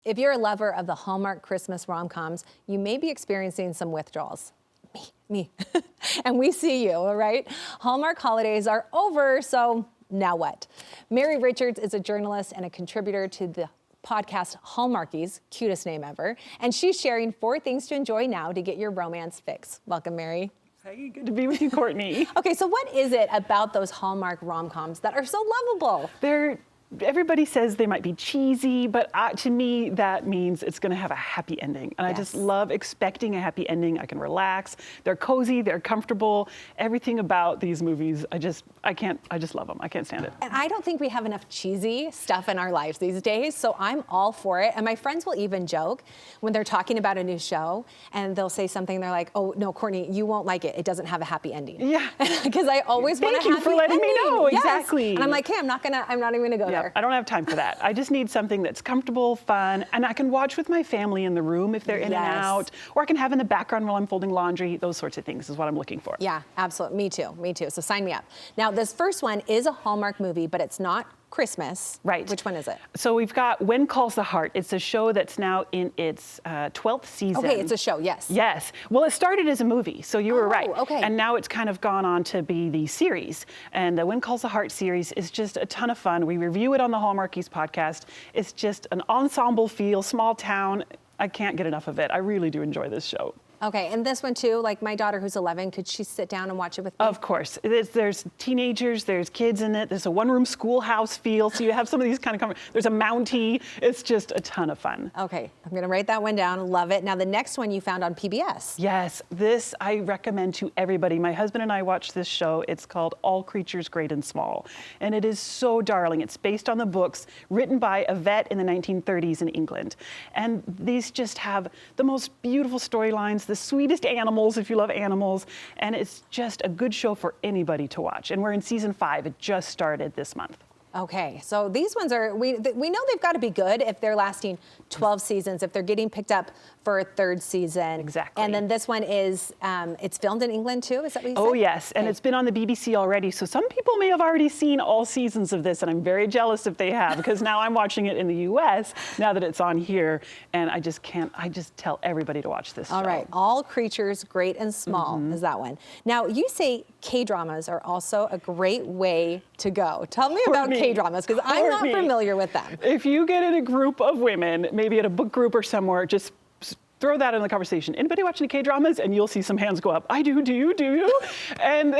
If you're a lover of the Hallmark Christmas rom-coms, you may be experiencing some withdrawals. Me. And we see you, all right? Hallmark holidays are over, so now what? Mary Richards is a journalist and a contributor to the podcast Hallmarkies, cutest name ever, and she's sharing 4 things to enjoy now to get your romance fix. Welcome, Mary. Hey, good to be with you, Courtney. Okay, so what is it about those Hallmark rom-coms that are so lovable? Everybody says they might be cheesy, but to me, that means it's going to have a happy ending. And I just love expecting a happy ending. I can relax. They're cozy. They're comfortable. Everything about these movies, I just love them. I can't stand it. And I don't think we have enough cheesy stuff in our lives these days, so I'm all for it. And my friends will even joke when they're talking about a new show, and they'll say something, they're like, oh, no, Courtney, you won't like it. It doesn't have a happy ending. Yeah. Because I always want a happy ending. Thank you for letting me know. Yes. Exactly. And I'm like, hey, I'm not even gonna go there. I don't have time for that. I just need something that's comfortable, fun, and I can watch with my family in the room if they're in and out, or I can have in the background while I'm folding laundry. Those sorts of things is what I'm looking for. Yeah, absolutely. Me too. So sign me up. Now, this first one is a Hallmark movie, but it's not Christmas. Right. Which one is it? So we've got When Calls the Heart. It's a show that's now in its 12th season. Okay, it's a show, yes. Yes. Well, it started as a movie, so you were right. Okay. And now it's kind of gone on to be the series. And the When Calls the Heart series is just a ton of fun. We review it on the Hallmarkies podcast. It's just an ensemble feel, small town. I can't get enough of it. I really do enjoy this show. Okay, and this one too, like my daughter who's 11, could she sit down and watch it with me? Of course. There's teenagers, there's kids in it, there's a one-room schoolhouse feel, so you have some of these kind of, there's a Mountie. It's just a ton of fun. Okay, I'm gonna write that one down, love it. Now the next one you found on PBS. Yes, this I recommend to everybody. My husband and I watched this show. It's called All Creatures Great and Small, and it is so darling. It's based on the books written by a vet in the 1930s in England, and these just have the most beautiful storylines, the sweetest animals if you love animals, and it's just a good show for anybody to watch. And we're in season 5. It just started this month. Okay, so these ones are, we know they've got to be good if they're lasting 12 seasons, if they're getting picked up for a 3rd season. Exactly. And then this one is, it's filmed in England too, is that what you said? Oh yes, and it's been on the BBC already, so some people may have already seen all seasons of this, and I'm very jealous if they have, because now I'm watching it in the US, now that it's on here, and I just tell everybody to watch this show. All right, All Creatures Great and Small is that one. Now, you say K-dramas are also a great way to go. Tell me about K-dramas, because I'm not familiar with them. If you get in a group of women, maybe at a book group or somewhere, just throw that in the conversation. Anybody watching K-dramas? And you'll see some hands go up. I do you? And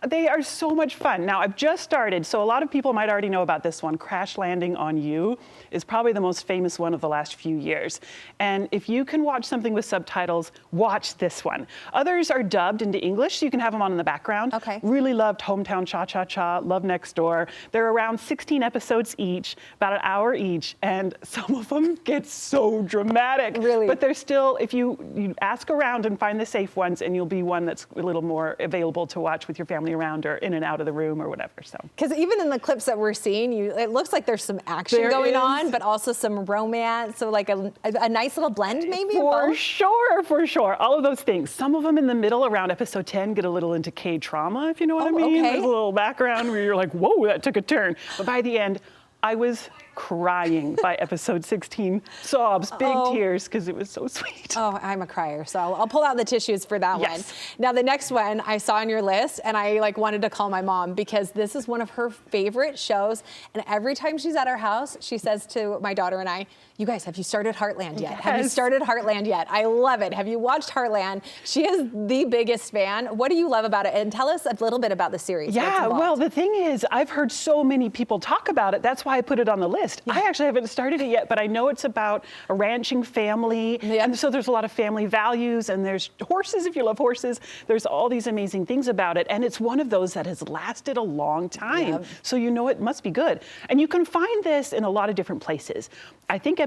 they are so much fun. Now, I've just started, so a lot of people might already know about this one. Crash Landing on You is probably the most famous one of the last few years. And if you can watch something with subtitles, watch this one. Others are dubbed into English, so you can have them on in the background. Okay. Really loved Hometown Cha-Cha-Cha, Love Next Door. They're around 16 episodes each, about an hour each, and some of them get so dramatic. Really? But they're still, if you ask around and find the safe ones, and you'll be one that's a little more available to watch with your family around or in and out of the room or whatever. So, because even in the clips that we're seeing, it looks like there's some action going on, but also some romance. So like a nice little blend, maybe. For sure. All of those things. Some of them in the middle, around episode 10, get a little into K-trauma, if you know what I mean. Okay. There's a little background where you're like, whoa, that took a turn. But by the end, I was crying by episode 16, sobs, big tears, because it was so sweet. Oh, I'm a crier, so I'll pull out the tissues for that one. Now, the next one I saw on your list, and I wanted to call my mom, because this is one of her favorite shows, and every time she's at our house, she says to my daughter and I, you guys, have you started Heartland yet? Have you started Heartland yet? I love it. Have you watched Heartland? She is the biggest fan. What do you love about it? And tell us a little bit about the series. Yeah, well, the thing is, I've heard so many people talk about it. That's why I put it on the list. I actually haven't started it yet, but I know it's about a ranching family. And so there's a lot of family values, and there's horses, if you love horses. There's all these amazing things about it. And it's one of those that has lasted a long time. So you know it must be good. And you can find this in a lot of different places. I think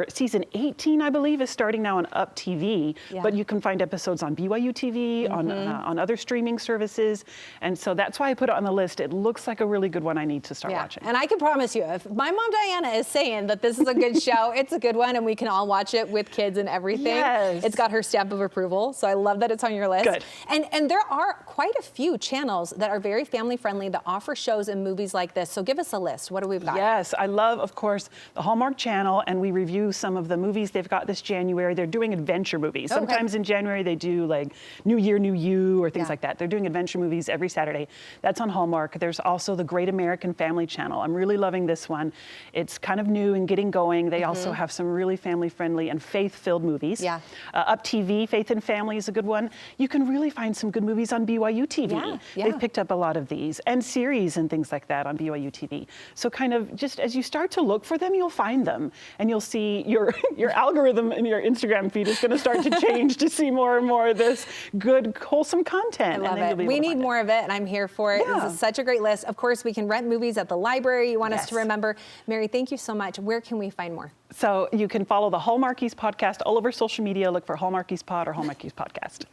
season 18, I believe, is starting now on Up TV, but you can find episodes on BYU TV, on other streaming services, and so that's why I put it on the list. It looks like a really good one I need to start watching. And I can promise you, if my mom Diana is saying that this is a good show. It's a good one, and we can all watch it with kids and everything. Yes. It's got her stamp of approval, so I love that it's on your list. Good. And there are quite a few channels that are very family friendly that offer shows and movies like this. So give us a list. What do we got? Yes, I love, of course, the Hallmark Channel, and we review some of the movies they've got this January. They're doing adventure movies. Okay. Sometimes in January they do like New Year, New You, or things like that. They're doing adventure movies every Saturday. That's on Hallmark. There's also the Great American Family Channel. I'm really loving this one. It's kind of new and getting going. They also have some really family-friendly and faith-filled movies. Yeah. Up TV, Faith and Family is a good one. You can really find some good movies on BYU TV. Yeah. They've picked up a lot of these, and series and things like that on BYU TV. So kind of just as you start to look for them, you'll find them, and you'll see your algorithm in your Instagram feed is going to start to change to see more and more of this good, wholesome content. I love it. We need more of it, and I'm here for it. Yeah. This is such a great list. Of course, we can rent movies at the library. You want us to remember. Mary, thank you so much. Where can we find more? So you can follow the Hallmarkies Podcast all over social media. Look for Hallmarkies Pod or Hallmarkies Podcast.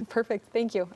Perfect. Thank you.